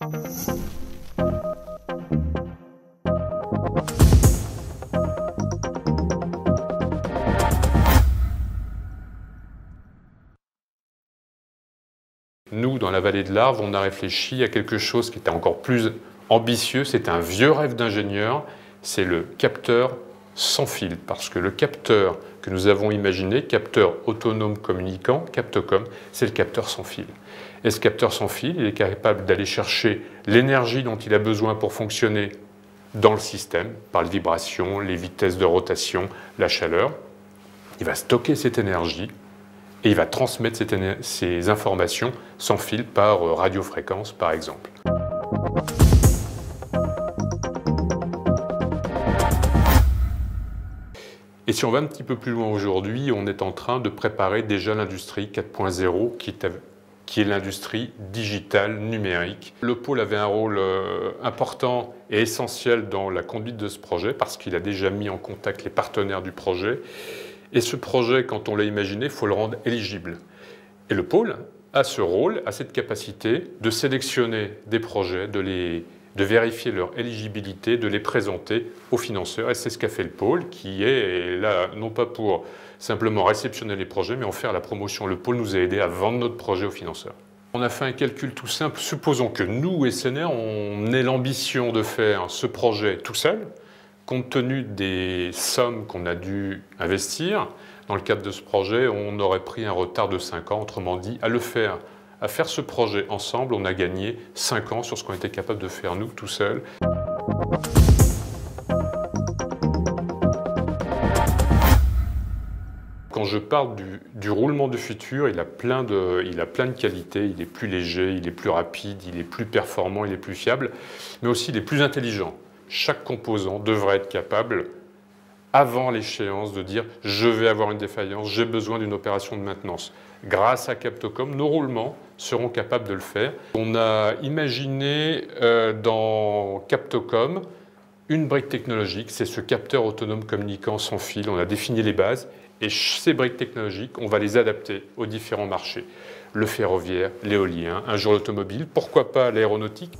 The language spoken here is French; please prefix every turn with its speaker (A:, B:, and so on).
A: Nous, dans la vallée de l'Arve, on a réfléchi à quelque chose qui était encore plus ambitieux. C'était un vieux rêve d'ingénieur, c'est le capteur sans fil. Parce que le capteur que nous avons imaginé, capteur autonome communicant, Captocom, c'est le capteur sans fil. Et ce capteur sans fil, il est capable d'aller chercher l'énergie dont il a besoin pour fonctionner dans le système, par les vibrations, les vitesses de rotation, la chaleur. Il va stocker cette énergie et il va transmettre ces informations sans fil par radiofréquence, par exemple. Et si on va un petit peu plus loin aujourd'hui, on est en train de préparer déjà l'industrie 4.0 qui est l'industrie digitale numérique. Le pôle avait un rôle important et essentiel dans la conduite de ce projet parce qu'il a déjà mis en contact les partenaires du projet. Et ce projet, quand on l'a imaginé, il faut le rendre éligible. Et le pôle a ce rôle, a cette capacité de sélectionner des projets, de vérifier leur éligibilité, de les présenter aux financeurs. Et c'est ce qu'a fait le pôle, qui est là, non pas pour simplement réceptionner les projets, mais en faire la promotion. Le pôle nous a aidés à vendre notre projet aux financeurs. On a fait un calcul tout simple. Supposons que nous, SNR, on ait l'ambition de faire ce projet tout seul. Compte tenu des sommes qu'on a dû investir, dans le cadre de ce projet, on aurait pris un retard de 5 ans. Autrement dit, à faire ce projet ensemble, on a gagné 5 ans sur ce qu'on était capable de faire nous, tout seuls. Quand je parle du roulement du futur, il a plein de qualités. Il est plus léger, il est plus rapide, il est plus performant, il est plus fiable, mais aussi il est plus intelligent. Chaque composant devrait être capable, avant l'échéance, de dire « je vais avoir une défaillance, j'ai besoin d'une opération de maintenance ». Grâce à Captocom, nos roulements seront capables de le faire. On a imaginé dans Captocom une brique technologique, c'est ce capteur autonome communicant sans fil. On a défini les bases et ces briques technologiques, on va les adapter aux différents marchés. Le ferroviaire, l'éolien, un jour l'automobile, pourquoi pas l'aéronautique.